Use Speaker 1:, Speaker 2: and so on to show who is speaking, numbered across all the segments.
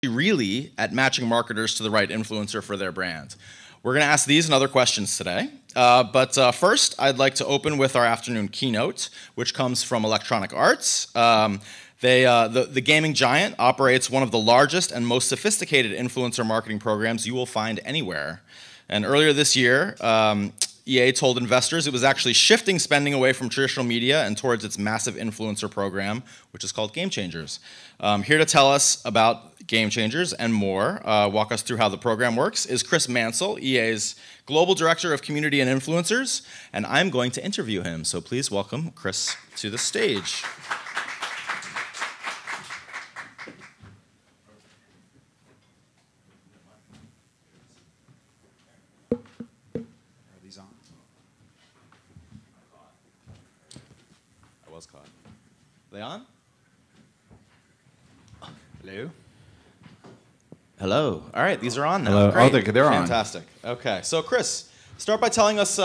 Speaker 1: really at matching marketers to the right influencer for their brand? We're going to ask these and other questions today. But first, I'd like to open with our afternoon keynote, which comes from Electronic Arts. The gaming giant operates one of the largest and most sophisticated influencer marketing programs you will find anywhere. And earlier this year, EA told investors it was actually shifting spending away from traditional media and towards its massive influencer program, which is called Game Changers. Here to tell us about Game Changers and more, walk us through how the program works, is Chris Mancil, EA's Global Director of Community and Influencers, and I'm going to interview him. So please welcome Chris to the stage. They on?
Speaker 2: Hello?
Speaker 1: Hello. All right, these are on now.
Speaker 2: Hello.
Speaker 1: Great.
Speaker 2: Oh, they're on.
Speaker 1: Fantastic. Okay, so Chris, start by telling us,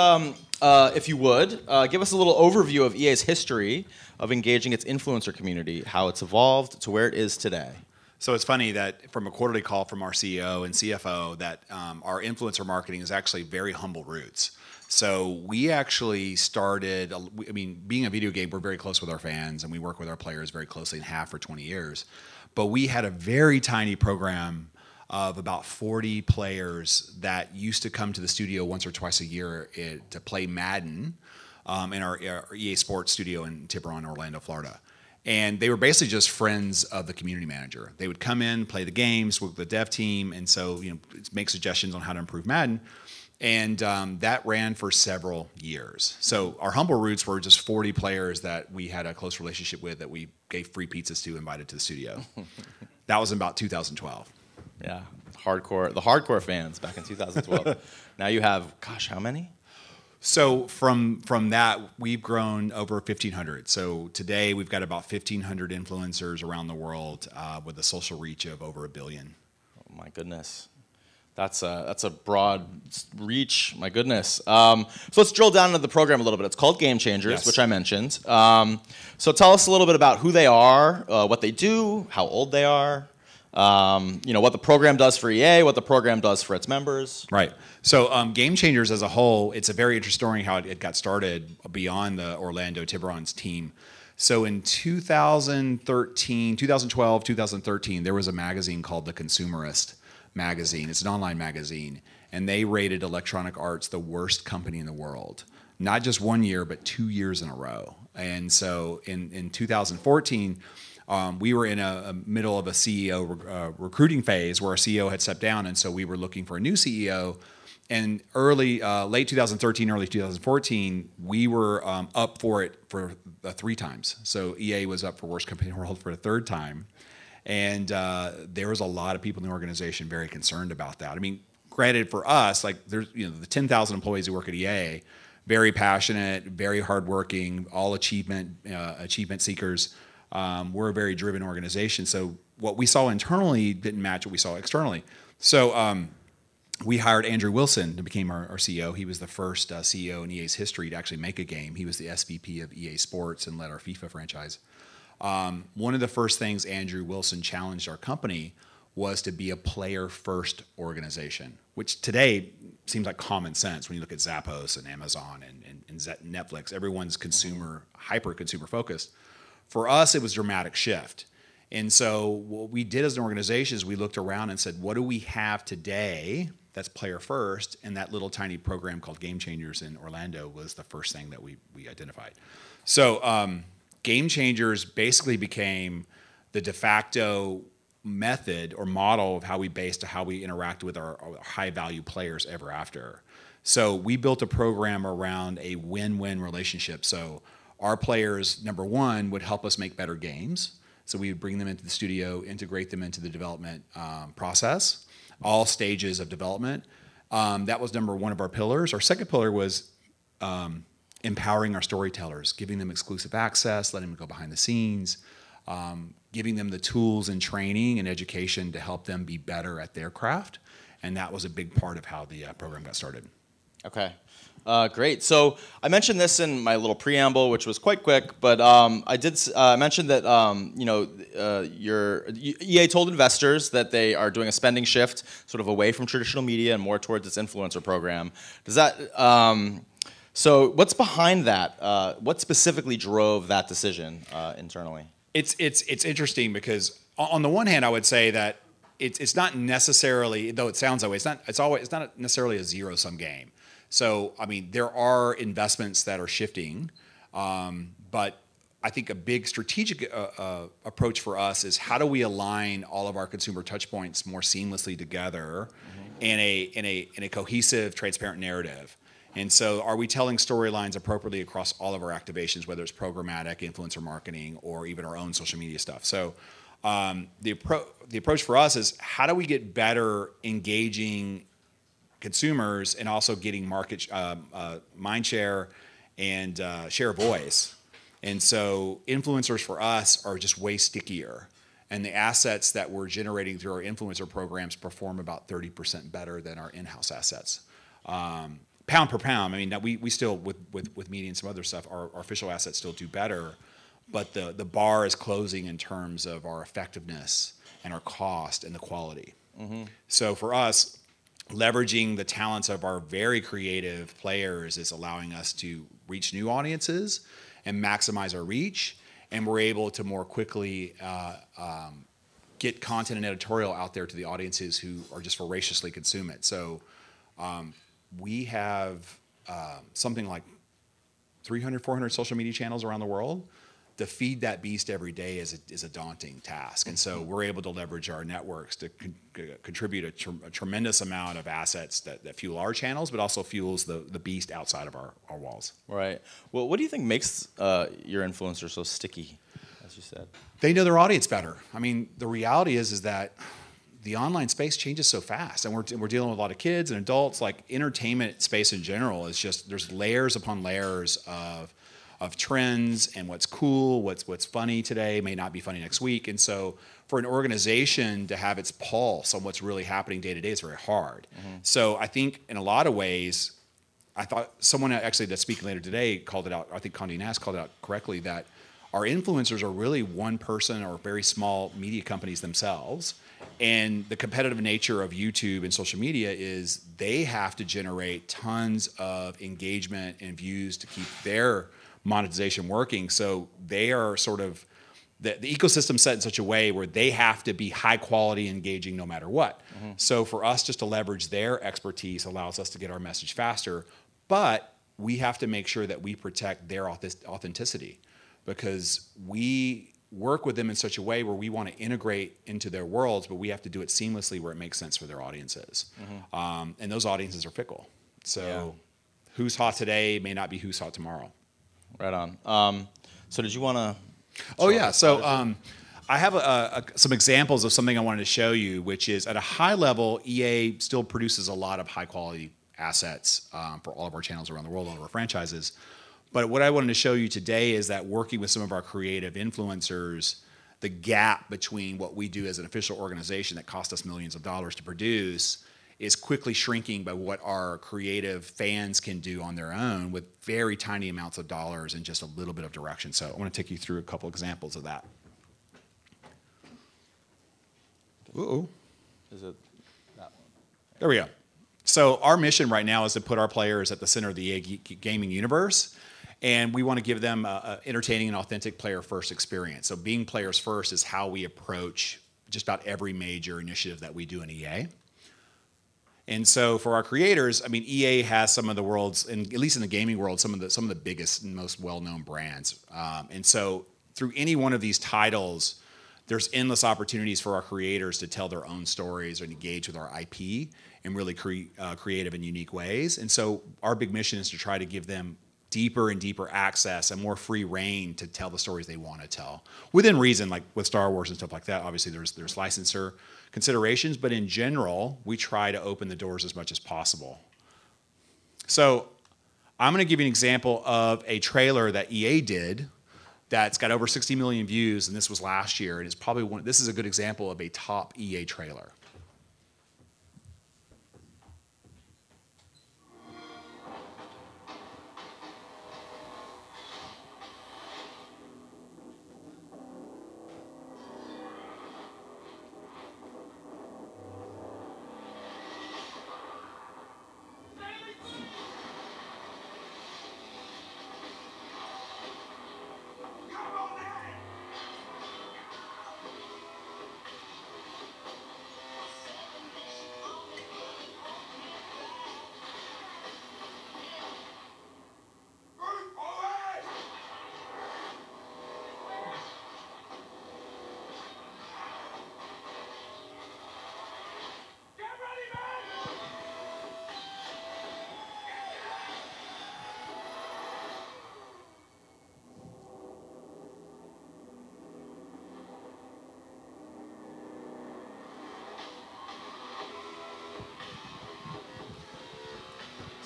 Speaker 1: if you would, give us a little overview of EA's history of engaging its influencer community, how it's evolved to where it is today.
Speaker 2: So it's funny that from a quarterly call from our CEO and CFO that our influencer marketing is actually very humble roots. So we actually started, being a video game, we're very close with our fans and we work with our players very closely and have for 20 years. But we had a very tiny program of about 40 players that used to come to the studio once or twice a year to play Madden in our EA Sports studio in Tiburon, Orlando, Florida. And they were basically just friends of the community manager. They would come in, play the games, work with the dev team, and so make suggestions on how to improve Madden. And that ran for several years. So our humble roots were just 40 players that we had a close relationship with that we gave free pizzas to, invited to the studio. That was in about 2012.
Speaker 1: Yeah, the hardcore fans back in 2012. Now you have, gosh, how many?
Speaker 2: So from that, we've grown over 1,500. So today we've got about 1,500 influencers around the world with a social reach of over 1 billion.
Speaker 1: Oh my goodness. That's a broad reach, my goodness. So let's drill down into the program a little bit. It's called Game Changers,
Speaker 2: Yes.
Speaker 1: which I mentioned. So tell us a little bit about who they are, what they do, how old they are, what the program does for EA, what the program does for its members.
Speaker 2: Right. So Game Changers as a whole, it's a very interesting story how it got started beyond the Orlando Tiburon's team. So in 2012, 2013, there was a magazine called The Consumerist magazine. It's an online magazine, and they rated Electronic Arts the worst company in the world. Not just 1 year, but 2 years in a row. And so in 2014, we were in a middle of a CEO recruiting phase where our CEO had stepped down, and so we were looking for a new CEO. And late 2013, early 2014, we were up for it for 3 times. So EA was up for worst company in the world for a 3rd time. And there was a lot of people in the organization very concerned about that. I mean, granted for us, like there's the 10,000 employees who work at EA, very passionate, very hardworking, all achievement seekers. We're a very driven organization. So what we saw internally didn't match what we saw externally. So we hired Andrew Wilson to become our CEO. He was the first CEO in EA's history to actually make a game. He was the SVP of EA Sports and led our FIFA franchise. One of the first things Andrew Wilson challenged our company was to be a player-first organization, which today seems like common sense when you look at Zappos and Amazon and Netflix. Everyone's hyper-consumer focused. For us, it was a dramatic shift. And so what we did as an organization is we looked around and said, what do we have today that's player-first? And that little tiny program called Game Changers in Orlando was the first thing that we identified. So Game Changers basically became the de facto method or model of how we interact with our high-value players ever after. So we built a program around a win-win relationship. So our players, number one, would help us make better games. So we would bring them into the studio, integrate them into the development process, all stages of development. That was number one of our pillars. Our second pillar was empowering our storytellers, giving them exclusive access, letting them go behind the scenes, giving them the tools and training and education to help them be better at their craft. And that was a big part of how the program got started.
Speaker 1: Okay. Great. So I mentioned this in my little preamble, which was quite quick, but I did mention that EA told investors that they are doing a spending shift, sort of away from traditional media and more towards its influencer program. Does that? So what's behind that? What specifically drove that decision internally?
Speaker 2: It's interesting because on the one hand, I would say that it's not necessarily, though it sounds that way. It's not necessarily a zero-sum game. So, I mean, there are investments that are shifting, but I think a big strategic approach for us is how do we align all of our consumer touch points more seamlessly together in a cohesive, transparent narrative. And so are we telling storylines appropriately across all of our activations, whether it's programmatic, influencer marketing, or even our own social media stuff? So the approach for us is how do we get better engaging consumers and also getting market mind share and share of voice. And so influencers for us are just way stickier. And the assets that we're generating through our influencer programs perform about 30% better than our in-house assets. Pound per pound, I mean, we still, with media and some other stuff, our official assets still do better, but the bar is closing in terms of our effectiveness and our cost and the quality. So for us, leveraging the talents of our very creative players is allowing us to reach new audiences and maximize our reach, and we're able to more quickly get content and editorial out there to the audiences who are just voraciously consume it. So we have something like 300, 400 social media channels around the world. To feed that beast every day is a daunting task. And so we're able to leverage our networks to contribute a tremendous amount of assets that fuel our channels, but also fuels the beast outside of our walls.
Speaker 1: Right. Well, what do you think makes your influencers so sticky, as you said?
Speaker 2: They know their audience better. I mean, the reality is that the online space changes so fast, and we're dealing with a lot of kids and adults. Like entertainment space in general is just, there's layers upon layers of trends and what's cool, what's funny today may not be funny next week. And so for an organization to have its pulse on what's really happening day to day is very hard. So I think in a lot of ways, I thought someone actually that's speaking later today called it out, I think Condé Nast called it out correctly, that our influencers are really one person or very small media companies themselves. And the competitive nature of YouTube and social media is they have to generate tons of engagement and views to keep their monetization working. So they are sort of the ecosystem set in such a way where they have to be high quality engaging no matter what. So for us just to leverage their expertise allows us to get our message faster, but we have to make sure that we protect their authenticity, because we work with them in such a way where we want to integrate into their worlds, but we have to do it seamlessly where it makes sense for their audiences. And those audiences are fickle. So who's hot today may not be who's hot tomorrow.
Speaker 1: Right on. So did you want to?
Speaker 2: Oh yeah. So I have some examples of something I wanted to show you, which is at a high level, EA still produces a lot of high quality assets for all of our channels around the world, all of our franchises. But what I wanted to show you today is that working with some of our creative influencers, the gap between what we do as an official organization that cost us millions of dollars to produce is quickly shrinking by what our creative fans can do on their own with very tiny amounts of dollars and just a little bit of direction. So I want to take you through a couple examples of that. Uh-oh.
Speaker 1: Is it that one?
Speaker 2: There we go. So our mission right now is to put our players at the center of the EA gaming universe, and we want to give them an entertaining and authentic player-first experience. So being players first is how we approach just about every major initiative that we do in EA. And so for our creators, I mean, EA has some of the world's, and at least in the gaming world, some of the biggest and most well-known brands. And so through any one of these titles, there's endless opportunities for our creators to tell their own stories and engage with our IP in really creative and unique ways. And so our big mission is to try to give them deeper and deeper access and more free reign to tell the stories they want to tell. Within reason, like with Star Wars and stuff like that, obviously there's licensor considerations, but in general, we try to open the doors as much as possible. So I'm going to give you an example of a trailer that EA did that's got over 60 million views, and this was last year, and it's probably this is a good example of a top EA trailer.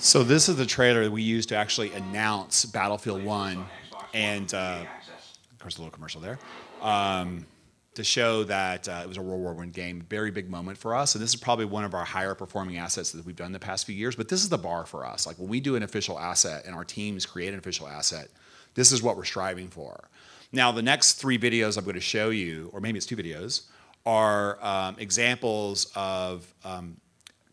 Speaker 2: So this is the trailer that we used to actually announce Battlefield 1, and of course a little commercial there, to show that it was a World War I game. Very big moment for us, and this is probably one of our higher performing assets that we've done the past few years, but this is the bar for us. Like when we do an official asset and our teams create an official asset, this is what we're striving for. Now the next 3 videos I'm going to show you, or maybe it's 2 videos, are examples of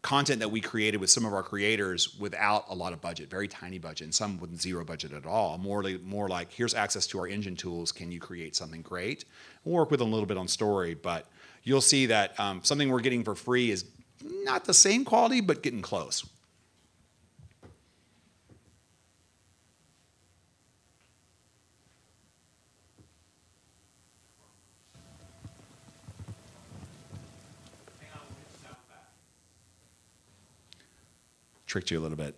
Speaker 2: content that we created with some of our creators without a lot of budget, very tiny budget, and some with 0 budget at all. More like, here's access to our engine tools. Can you create something great? We'll work with them a little bit on story, but you'll see that something we're getting for free is not the same quality, but getting close. Tricked you a little bit.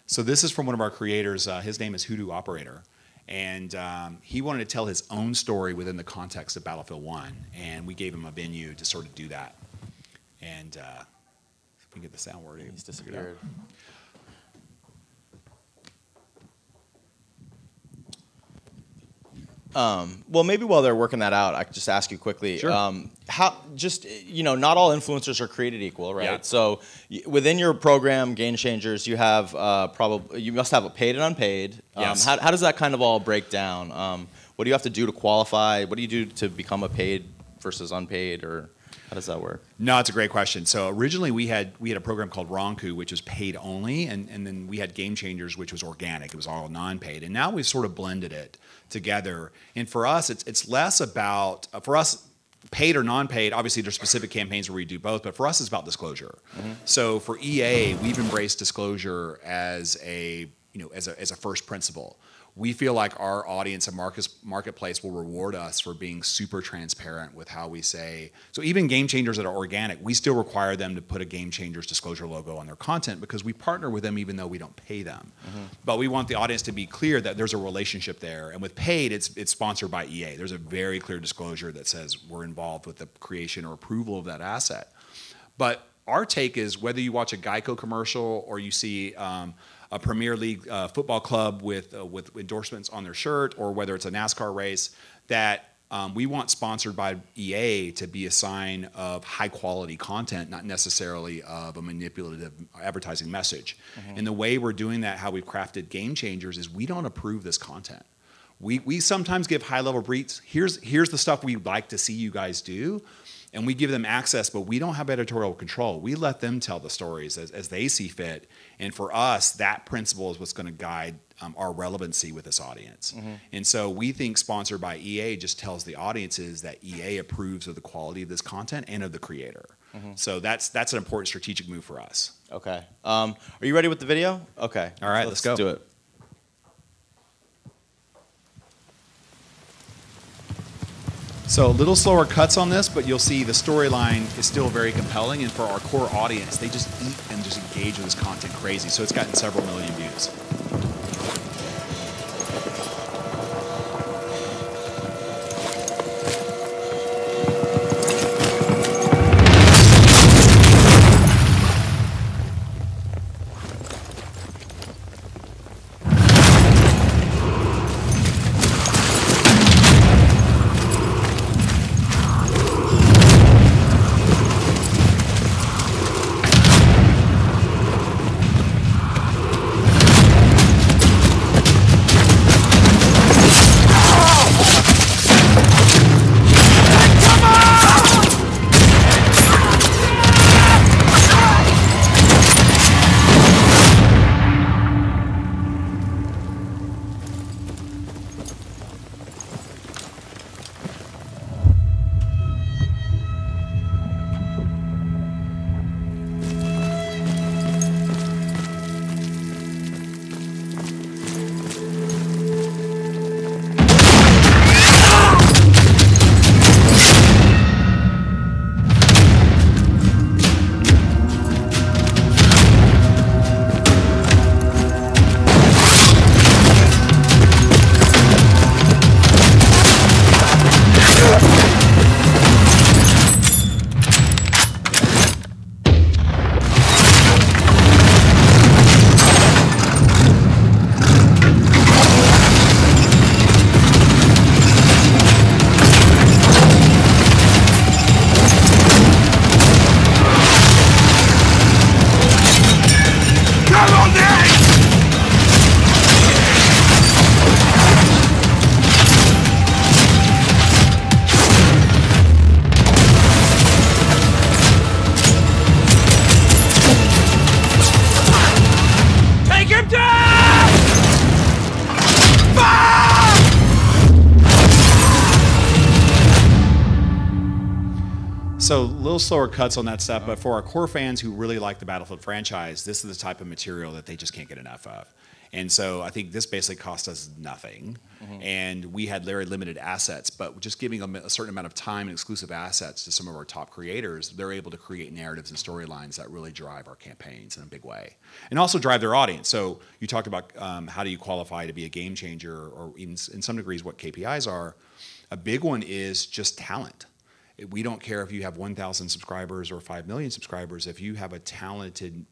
Speaker 2: So this is from one of our creators. His name is Hoodoo Operator, and he wanted to tell his own story within the context of Battlefield 1, and we gave him a venue to sort of do that. And if we can get the sound working.
Speaker 1: He's disappeared. Well, maybe while they're working that out, I could just ask you quickly.
Speaker 2: Sure.
Speaker 1: Not all influencers are created equal, right?
Speaker 2: Yeah.
Speaker 1: So within your program, Game Changers, you have you must have a paid and unpaid.
Speaker 2: Yes.
Speaker 1: How does that kind of all break down? What do you have to do to qualify? What do you do to become a paid versus unpaid, or how does that work?
Speaker 2: No, it's a great question. So originally we had a program called Ronku, which was paid only, and then we had Game Changers, which was organic. It was all non-paid, and now we've sort of blended it together. And for us, it's less about for us. Paid or non-paid, obviously there's specific campaigns where we do both, but for us it's about disclosure. Mm-hmm. So for EA, we've embraced disclosure as a first principle. We feel like our audience and marketplace will reward us for being super transparent with how we say. So even Game Changers that are organic, we still require them to put a Game Changers disclosure logo on their content because we partner with them even though we don't pay them. Mm-hmm. But we want the audience to be clear that there's a relationship there. And with paid, it's sponsored by EA. There's a very clear disclosure that says we're involved with the creation or approval of that asset. But our take is whether you watch a Geico commercial or you see a Premier League football club with endorsements on their shirt, or whether it's a NASCAR race, that we want sponsored by EA to be a sign of high quality content, not necessarily of a manipulative advertising message. Mm-hmm. And the way we're doing that, how we've crafted Game Changers, is we don't approve this content. We sometimes give high level briefs. Here's the stuff we'd like to see you guys do. And we give them access, but we don't have editorial control. We let them tell the stories as they see fit. And for us, that principle is what's going to guide our relevancy with this audience. Mm-hmm. And so we think sponsored by EA just tells the audiences that EA approves of the quality of this content and of the creator. Mm-hmm. So that's an important strategic move for us.
Speaker 1: Okay. Are you ready with the video? Okay.
Speaker 2: All right, let's go.
Speaker 1: Let's do it.
Speaker 2: So a little slower cuts on this, but you'll see the storyline is still very compelling, and for our core audience, they just eat and just engage with this content crazy. So it's gotten several million views. so a little slower cuts on that stuff, but for our core fans who really like the Battlefield franchise, this is the type of material that they just can't get enough of. And so I think this basically cost us nothing, and we had very limited assets, but just giving them a certain amount of time and exclusive assets to some of our top creators, they're able to create narratives and storylines that really drive our campaigns in a big way, and also drive their audience. So you talked about how do you qualify to be a game changer, or even in some degrees what KPIs are. A big one is just talent. We don't care if you have 1,000 subscribers or 5 million subscribers. If you have a talented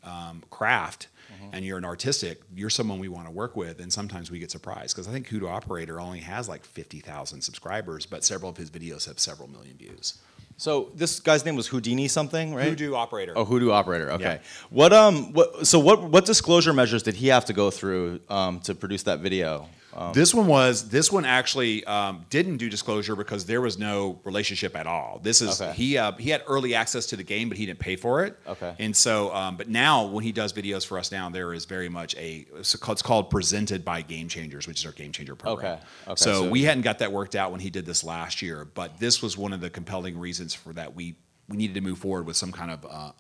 Speaker 2: craft and you're an artistic, you're someone we want to work with. And sometimes we get surprised because I think Hoodoo Operator only has like 50,000 subscribers, but several of his videos have several million views.
Speaker 1: So this guy's name was Houdini something, right?
Speaker 2: Hoodoo Operator.
Speaker 1: Oh, Hoodoo Operator. Okay.
Speaker 2: Yeah.
Speaker 1: What disclosure measures did he have to go through to produce that video?
Speaker 2: This one actually didn't do disclosure because there was no relationship at all. This is he had early access to the game, but he didn't pay for it.
Speaker 1: Okay.
Speaker 2: And so, but now when he does videos for us now, there is very much it's called Presented by Game Changers, which is our Game Changer program.
Speaker 1: Okay.
Speaker 2: So we hadn't got that worked out when he did this last year, but this was one of the compelling reasons for that we needed to move forward with some kind of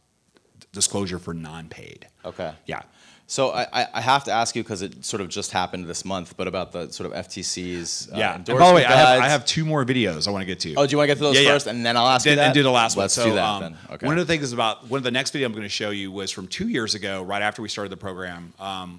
Speaker 2: disclosure for non-paid.
Speaker 1: Okay.
Speaker 2: Yeah.
Speaker 1: So I have to ask you because it sort of just happened this month, but about the sort of FTC's
Speaker 2: and by the way, I have 2 more videos I want to get to.
Speaker 1: Oh, do you want to get to those first, and then I'll ask you that?
Speaker 2: And do the last one.
Speaker 1: Let's
Speaker 2: so,
Speaker 1: do that then. Okay.
Speaker 2: One of the things about one of the next video I'm going to show you was from 2 years ago, right after we started the program.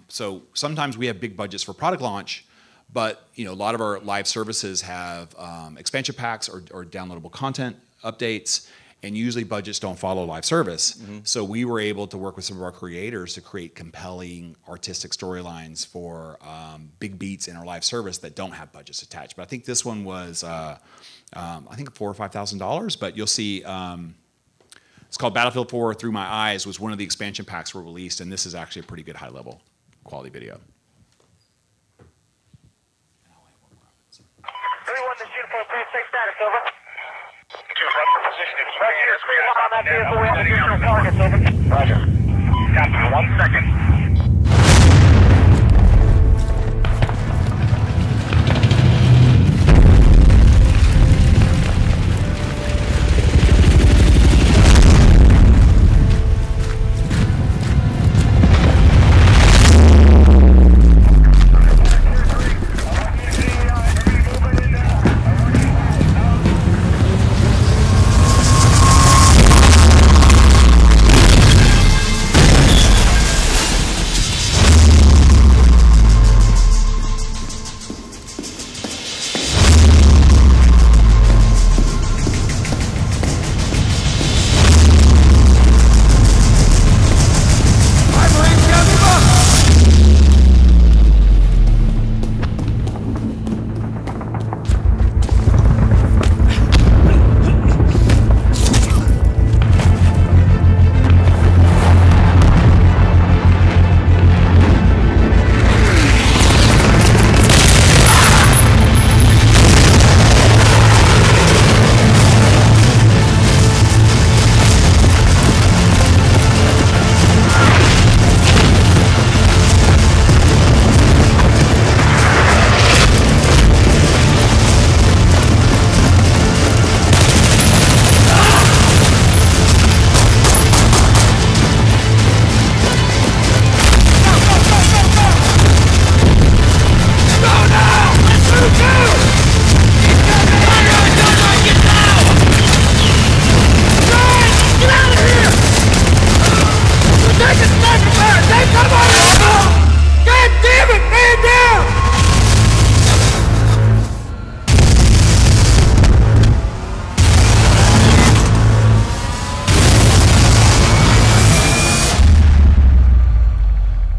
Speaker 2: So sometimes we have big budgets for product launch, but a lot of our live services have expansion packs or downloadable content updates. And usually budgets don't follow live service. So we were able to work with some of our creators to create compelling artistic storylines for big beats in our live service that don't have budgets attached. But I think this one was, I think $4,000 or $5,000. But you'll see, it's called Battlefield 4 Through My Eyes was one of the expansion packs were released. And this is actually a pretty good high level quality video.
Speaker 3: 3-1 to shoot for 3-6 status, over. Right here, screen one on that vehicle. We have additional targets, over. Roger. Copy, 1 second.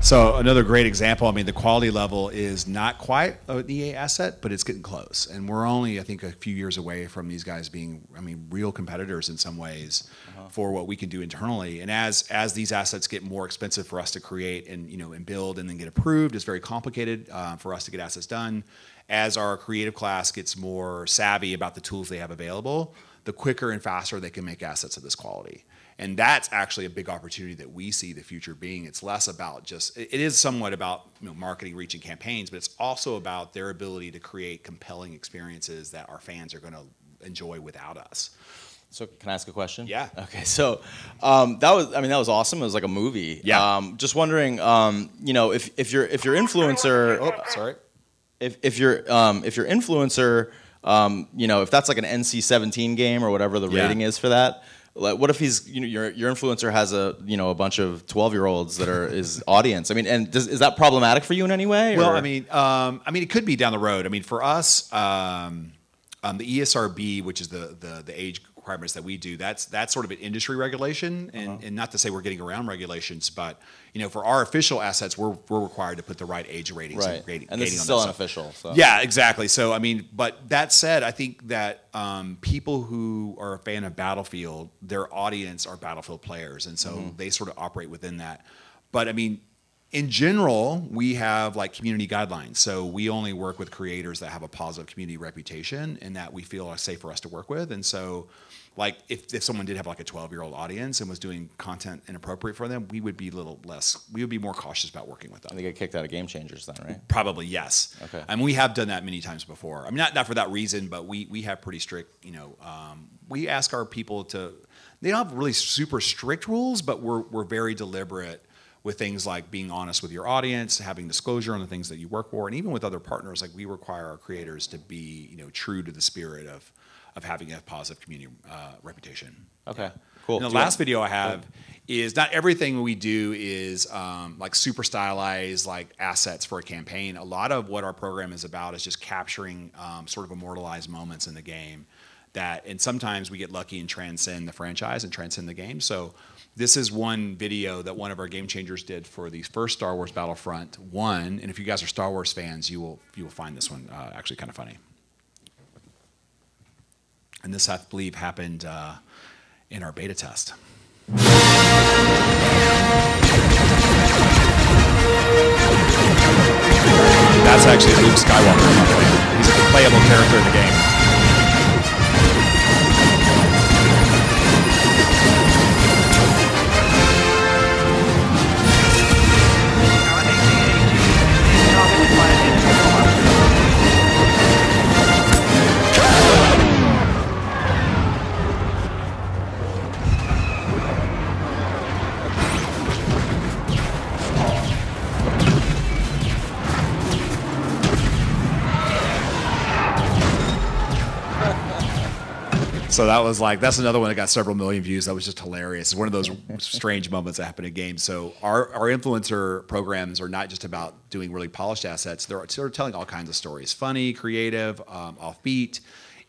Speaker 2: So another great example, I mean, the quality level is not quite an EA asset, but it's getting close. And we're only, I think, a few years away from these guys being, I mean, real competitors in some ways for what we can do internally. And as these assets get more expensive for us to create and, you know, and build and then get approved, it's very complicated for us to get assets done. As our creative class gets more savvy about the tools they have available, the quicker and faster they can make assets of this quality. And that's actually a big opportunity that we see the future being. It's less about just, it is somewhat about, you know, marketing, reaching campaigns, but it's also about their ability to create compelling experiences that our fans are going to enjoy without us.
Speaker 1: So can I ask a question?
Speaker 2: Yeah.
Speaker 1: Okay. So that was awesome. It was like a movie.
Speaker 2: Yeah.
Speaker 1: Just wondering, if your influencer.
Speaker 2: Oh, sorry.
Speaker 1: If your influencer, if that's like an NC-17 game or whatever the rating is for that. Like, what if he's your influencer has a bunch of 12-year-olds that are his audience? I mean, and is that problematic for you in any way?
Speaker 2: Well,
Speaker 1: or?
Speaker 2: I mean, it could be down the road. I mean, for us, the ESRB, which is the age requirements that we do, that's sort of an industry regulation, and not to say we're getting around regulations, but for our official assets, we're required to put the right age ratings.
Speaker 1: Right.
Speaker 2: And
Speaker 1: this is still unofficial. So.
Speaker 2: Yeah, exactly. So I mean, but that said, I think that people who are a fan of Battlefield, their audience are Battlefield players, and so they sort of operate within that. But I mean, in general, we have like community guidelines. So we only work with creators that have a positive community reputation and that we feel are safe for us to work with. And so, like, if someone did have like a 12-year-old audience and was doing content inappropriate for them, we would be more cautious about working with them.
Speaker 1: And they get kicked out of Game Changers then, right?
Speaker 2: Probably, yes.
Speaker 1: Okay.
Speaker 2: I mean, we have done that many times before. I mean, not for that reason, but we have pretty strict, we ask our people they don't have really super strict rules, but we're very deliberate with things like being honest with your audience, having disclosure on the things that you work for, and even with other partners, like we require our creators to be, true to the spirit of having a positive community reputation.
Speaker 1: Okay, cool.
Speaker 2: And the last video I have is not everything we do is like super stylized like assets for a campaign. A lot of what our program is about is just capturing sort of immortalized moments in the game and sometimes we get lucky and transcend the franchise and transcend the game. So this is one video that one of our Game Changers did for the first Star Wars Battlefront 1, and if you guys are Star Wars fans, you will find this one actually kind of funny. And this, I believe, happened in our beta test. That's actually Luke Skywalker. He's a playable character in the game. So that's another one that got several million views. That was just hilarious. It's one of those strange moments that happen in games. So our influencer programs are not just about doing really polished assets. They're sort of telling all kinds of stories. Funny, creative, offbeat,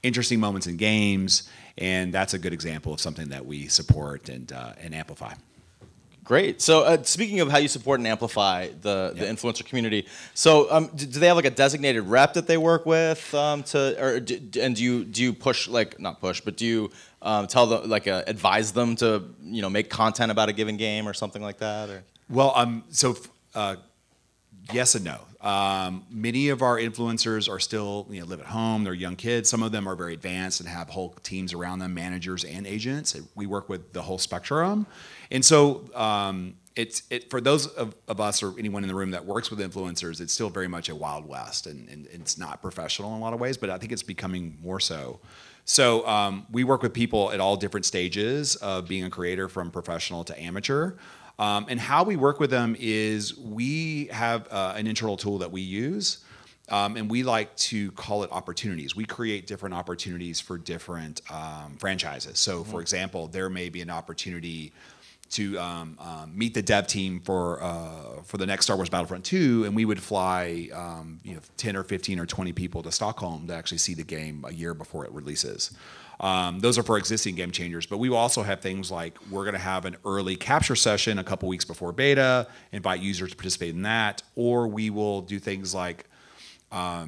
Speaker 2: interesting moments in games. And that's a good example of something that we support and amplify.
Speaker 1: Great. So speaking of how you support and amplify the influencer community, so do they have like a designated rep that they work with and do you push, like, not push, but do you tell them, like, advise them to make content about a given game or something like that? Or?
Speaker 2: Well, yes and no. Many of our influencers are still live at home. They're young kids. Some of them are very advanced and have whole teams around them, managers and agents. We work with the whole spectrum. And so for those of us or anyone in the room that works with influencers, it's still very much a wild west, and it's not professional in a lot of ways, but I think it's becoming more so. So we work with people at all different stages of being a creator, from professional to amateur. And how we work with them is we have an internal tool that we use, and we like to call it opportunities. We create different opportunities for different franchises. So, for example, there may be an opportunity to meet the dev team for the next Star Wars Battlefront 2, and we would fly 10 or 15 or 20 people to Stockholm to actually see the game a year before it releases. Those are for existing Game Changers, but we will also have things like we're going to have an early capture session a couple weeks before beta, invite users to participate in that, or we will do things like a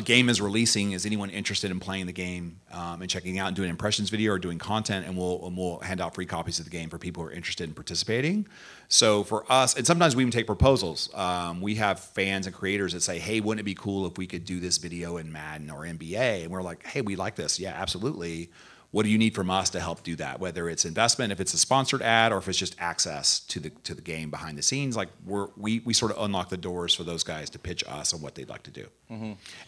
Speaker 2: game is releasing. Is anyone interested in playing the game and checking out and doing an impressions video or doing content? And we'll hand out free copies of the game for people who are interested in participating. So for us, and sometimes we even take proposals. We have fans and creators that say, "Hey, wouldn't it be cool if we could do this video in Madden or NBA?" And we're like, "Hey, we like this. Yeah, absolutely. What do you need from us to help do that? Whether it's investment, if it's a sponsored ad, or if it's just access to the game behind the scenes, like we sort of unlock the doors for those guys to pitch us on what they'd like to do,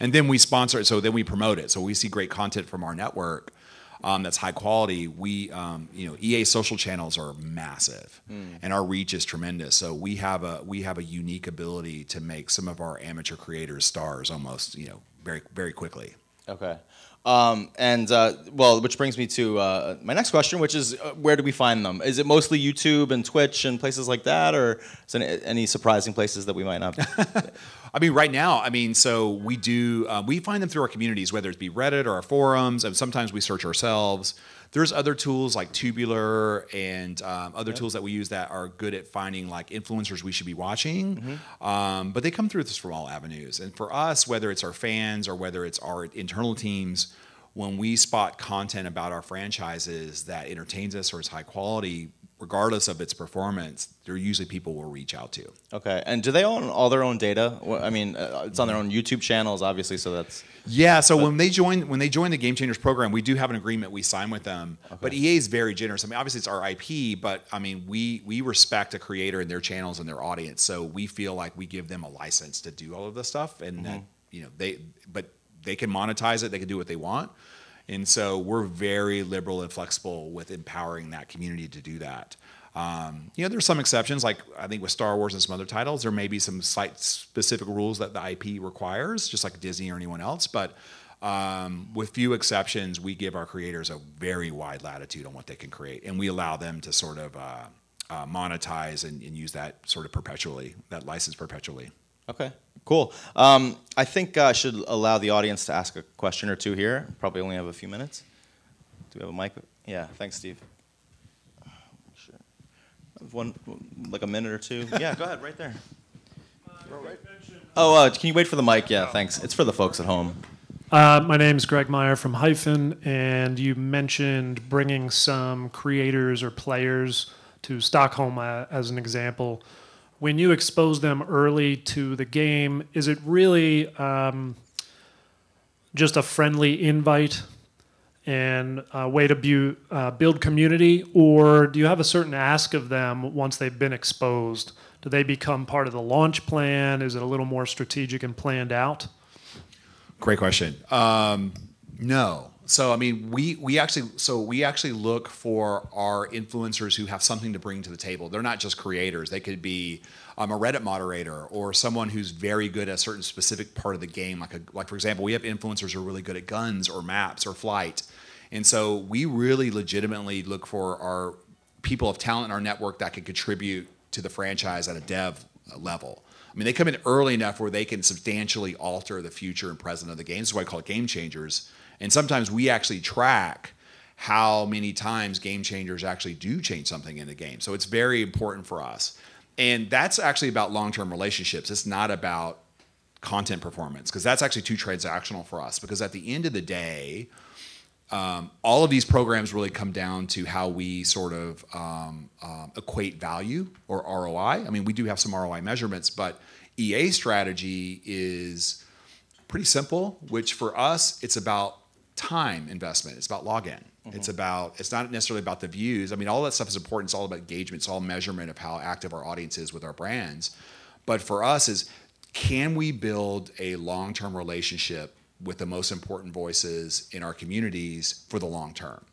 Speaker 2: and then we sponsor it. So then we promote it. So we see great content from our network. that's high quality, EA social channels are massive, and our reach is tremendous. So we have a unique ability to make some of our amateur creators stars almost, very, very quickly.
Speaker 1: Okay. Which brings me to my next question, which is where do we find them? Is it mostly YouTube and Twitch and places like that, or is there any surprising places that we might not?
Speaker 2: I mean, right now, so we do, we find them through our communities, whether it be Reddit or our forums, and sometimes we search ourselves. There's other tools like Tubular and other tools that we use that are good at finding like influencers we should be watching. But they come through this from all avenues. And for us, whether it's our fans or whether it's our internal teams, when we spot content about our franchises that entertains us or is high quality, regardless of its performance, they're usually people we'll reach out to.
Speaker 1: Okay, and do they own all their own data? I mean, it's on their own YouTube channels, obviously. So that's
Speaker 2: when they join the Game Changers program, we do have an agreement we sign with them. Okay. But EA is very generous. I mean, obviously it's our IP, but I mean, we respect a creator and their channels and their audience. So we feel like we give them a license to do all of this stuff, and they can monetize it. They can do what they want. And so we're very liberal and flexible with empowering that community to do that. There's some exceptions, like I think with Star Wars and some other titles, there may be some site-specific rules that the IP requires, just like Disney or anyone else. But with few exceptions, we give our creators a very wide latitude on what they can create. And we allow them to sort of monetize and use that sort of perpetually, that license perpetually.
Speaker 1: Okay, cool. I think I should allow the audience to ask a question or two here. Probably only have a few minutes. Do we have a mic? Yeah, thanks, Steve. Sure. One, like a minute or two. Yeah, go ahead, right there. Can you wait for the mic? Yeah, thanks. It's for the folks at home.
Speaker 4: My name is Greg Meyer from Hyphen, and you mentioned bringing some creators or players to Stockholm as an example. When you expose them early to the game, is it really just a friendly invite and a way to build community, or do you have a certain ask of them once they've been exposed? Do they become part of the launch plan? Is it a little more strategic and planned out?
Speaker 2: Great question. No. So I mean, we actually look for our influencers who have something to bring to the table. They're not just creators. They could be a Reddit moderator or someone who's very good at a certain specific part of the game. Like for example, we have influencers who are really good at guns or maps or flight, and so we really legitimately look for our people of talent in our network that can contribute to the franchise at a dev level. I mean, they come in early enough where they can substantially alter the future and present of the game. That's why I call it game changers. And sometimes we actually track how many times game changers actually do change something in the game. So it's very important for us. And that's actually about long-term relationships. It's not about content performance, because that's actually too transactional for us. Because at the end of the day, all of these programs really come down to how we sort of equate value or ROI. I mean, we do have some ROI measurements, but EA strategy is pretty simple, which for us, it's about time investment. It's about login. It's not necessarily about the views. I mean, all that stuff is important. It's all about engagement. It's all measurement of how active our audience is with our brands. But for us is, can we build a long-term relationship with the most important voices in our communities for the long term?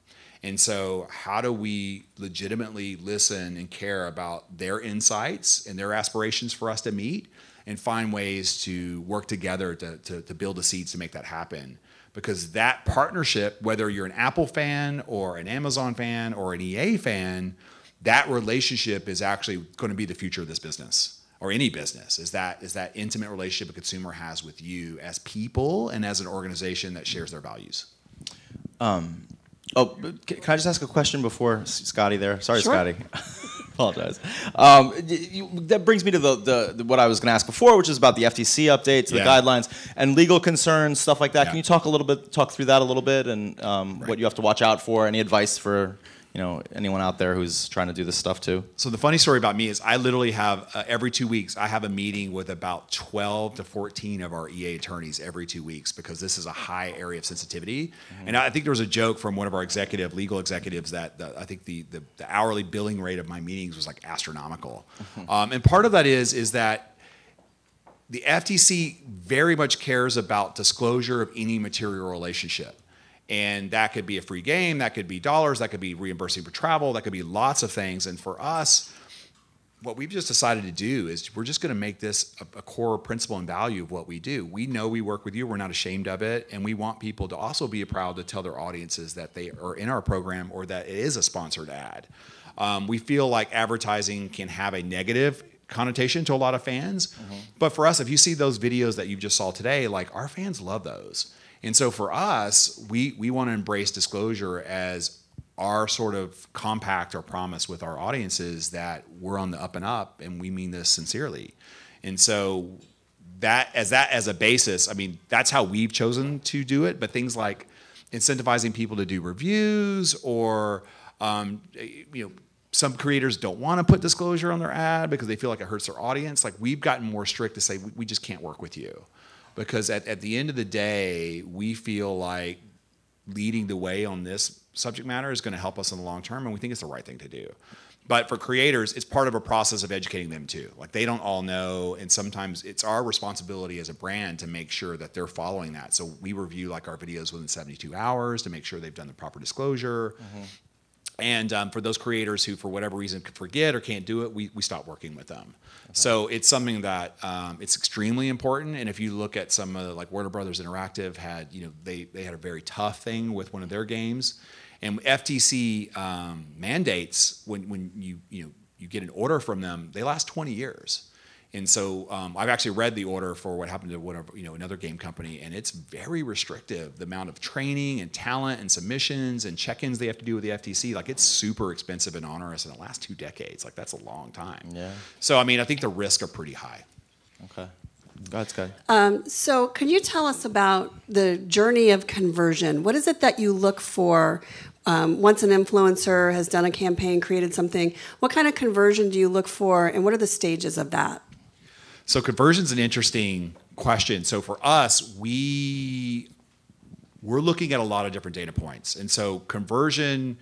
Speaker 2: And so how do we legitimately listen and care about their insights and their aspirations for us to meet and find ways to work together to build the seeds to make that happen? Because that partnership, whether you're an Apple fan or an Amazon fan or an EA fan, that relationship is actually going to be the future of this business or any business. Is that intimate relationship a consumer has with you as people and as an organization that shares their values. Can
Speaker 1: I just ask a question before Scotty there? Sorry,
Speaker 2: sure.
Speaker 1: Scotty. Apologize. That brings me to the what I was going to ask before, which is about the FTC updates, the guidelines, and legal concerns, stuff like that. Can you talk through that a little bit, and what you have to watch out for? Any advice for anyone out there who's trying to do this stuff too?
Speaker 2: So the funny story about me is I literally have every 2 weeks I have a meeting with about 12 to 14 of our EA attorneys every 2 weeks, because this is a high area of sensitivity. Mm-hmm. And I think there was a joke from one of our legal executives that I think the hourly billing rate of my meetings was like astronomical. Mm-hmm. And part of that is that the FTC very much cares about disclosure of any material relationship. And that could be a free game, that could be dollars, that could be reimbursing for travel, that could be lots of things. And for us, what we've just decided to do is we're just going to make this a core principle and value of what we do. We know we work with you. We're not ashamed of it. And we want people to also be proud to tell their audiences that they are in our program or that it is a sponsored ad. We feel like advertising can have a negative connotation to a lot of fans. But for us, if you see those videos that you just saw today, like our fans love those. And so for us, we want to embrace disclosure as our sort of compact or promise with our audiences that we're on the up and up, and we mean this sincerely. And so that as a basis, I mean, that's how we've chosen to do it. But things like incentivizing people to do reviews, or some creators don't want to put disclosure on their ad because they feel like it hurts their audience. Like, we've gotten more strict to say we just can't work with you, because at the end of the day, we feel like leading the way on this subject matter is going to help us in the long term, and we think it's the right thing to do. But for creators, it's part of a process of educating them too. Like, they don't all know, and sometimes it's our responsibility as a brand to make sure that they're following that. So we review like our videos within 72 hours to make sure they've done the proper disclosure. And for those creators who, for whatever reason, could forget or can't do it, we stop working with them. So it's something that it's extremely important. And if you look at some of like Warner Brothers Interactive had, they had a very tough thing with one of their games, and FTC mandates when you get an order from them, they last 20 years. And so I've actually read the order for what happened to another game company, and it's very restrictive. The amount of training and talent and submissions and check-ins they have to do with the FTC, like, it's super expensive and onerous, and it lasts 2 decades. Like, that's a long time. Yeah. So I mean, I think the risks are pretty high.
Speaker 1: Okay. Go ahead, Scotty.
Speaker 5: So can you tell us about the journey of conversion? What is it that you look for once an influencer has done a campaign, created something? What kind of conversion do you look for, and what are the stages of that?
Speaker 2: So conversion is an interesting question. So for us, we're looking at a lot of different data points. And so conversion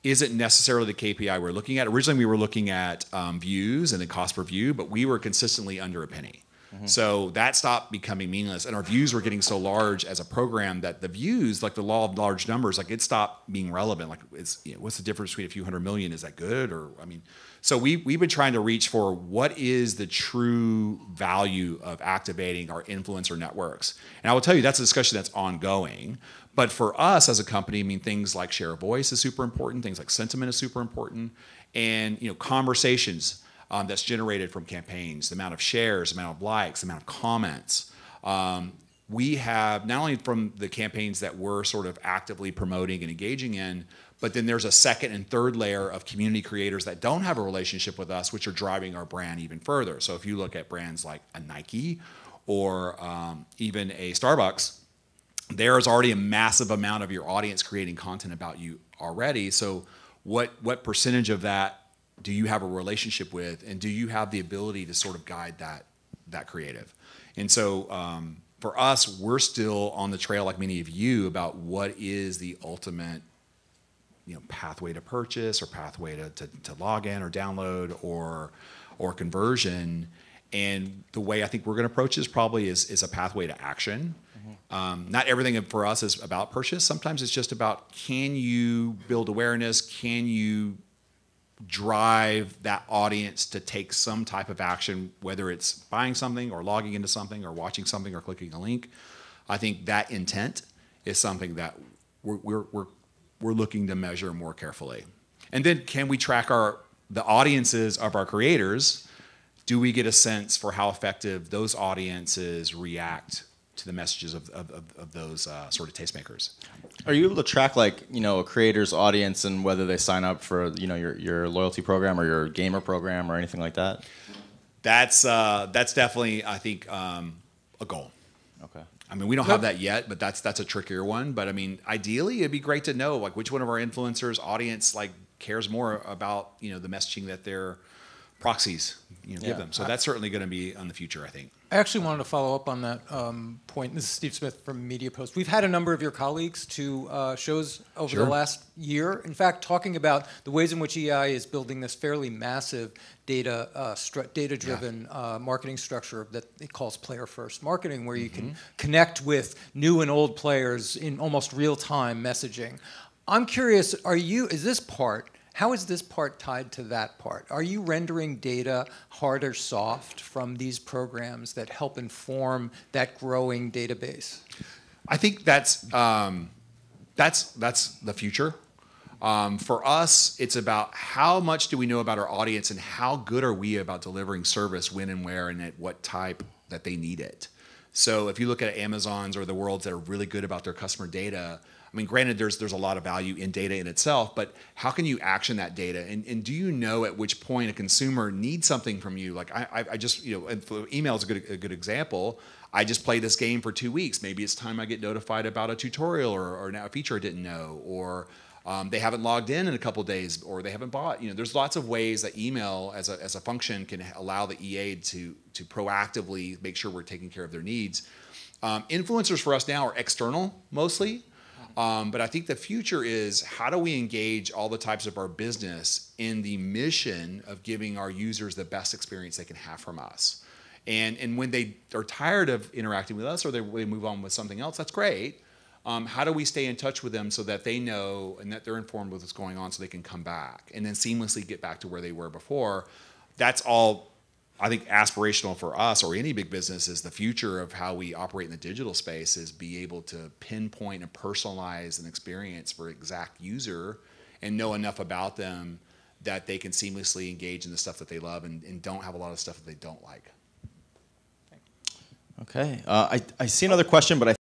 Speaker 2: isn't necessarily the KPI we're looking at. Originally, we were looking at views and the cost per view, but we were consistently under a penny. So that stopped becoming meaningless. And our views were getting so large as a program that the views, like the law of large numbers, like, it stopped being relevant. Like, what's the difference between a few 100 million? Is that good? Or, I mean, so we've been trying to reach for what is the true value of activating our influencer networks. And I will tell you, that's a discussion that's ongoing. But for us as a company, I mean, things like share of voice is super important. Things like sentiment is super important. And, conversations that's generated from campaigns, the amount of shares, the amount of likes, the amount of comments. We have, not only from the campaigns that we're sort of actively promoting and engaging in, but then there's a second and third layer of community creators that don't have a relationship with us, which are driving our brand even further. So if you look at brands like a Nike or even a Starbucks, there is already a massive amount of your audience creating content about you already. So what percentage of that do you have a relationship with, and do you have the ability to sort of guide that creative? And so for us, we're still on the trail, like many of you, about what is the ultimate pathway to purchase, or pathway to log in or download or conversion. And the way I think we're going to approach this probably is a pathway to action. Not everything for us is about purchase. Sometimes it's just about, can you build awareness? Can you drive that audience to take some type of action, whether it's buying something or logging into something or watching something or clicking a link? I think that intent is something that we're looking to measure more carefully. And then, can we track the audiences of our creators? Do we get a sense for how effective those audiences react to the messages of those sort of tastemakers?
Speaker 1: Are you able to track, like, a creator's audience and whether they sign up for your loyalty program or your gamer program or anything like that?
Speaker 2: That's definitely, I think, a goal. Okay. I mean, we don't have that yet, but that's a trickier one. But I mean, ideally, it'd be great to know, like, which one of our influencers' audience, like, cares more about the messaging that they're proxies, give them. So that's certainly going to be on the future, I think.
Speaker 6: I actually wanted to follow up on that point. This is Steve Smith from Media Post. We've had a number of your colleagues to shows over the last year. In fact, talking about the ways in which EI is building this fairly massive data-driven marketing structure that it calls player-first marketing, where you can connect with new and old players in almost real-time messaging. I'm curious, how is this part tied to that part? Are you rendering data hard or soft from these programs that help inform that growing database?
Speaker 2: I think that's the future. For us, it's about how much do we know about our audience and how good are we about delivering service when and where and at what type that they need it. So if you look at Amazons or the worlds that are really good about their customer data, I mean, granted, there's a lot of value in data in itself, but how can you action that data? And do you know at which point a consumer needs something from you? Like I just, and email is a good example. I just play this game for 2 weeks. Maybe it's time I get notified about a tutorial or now a feature I didn't know, or they haven't logged in a couple of days, or they haven't bought. There's lots of ways that email as a function can allow the EA to proactively make sure we're taking care of their needs. Influencers for us now are external mostly. But I think the future is how do we engage all the types of our business in the mission of giving our users the best experience they can have from us. And when they are tired of interacting with us or they move on with something else, that's great. How do we stay in touch with them so that they know and that they're informed with what's going on so they can come back and then seamlessly get back to where they were before? That's all, I think, aspirational for us or any big business. Is the future of how we operate in the digital space is be able to pinpoint and personalize an experience for exact user and know enough about them that they can seamlessly engage in the stuff that they love and don't have a lot of stuff that they don't like.
Speaker 1: Okay. I see another question, but I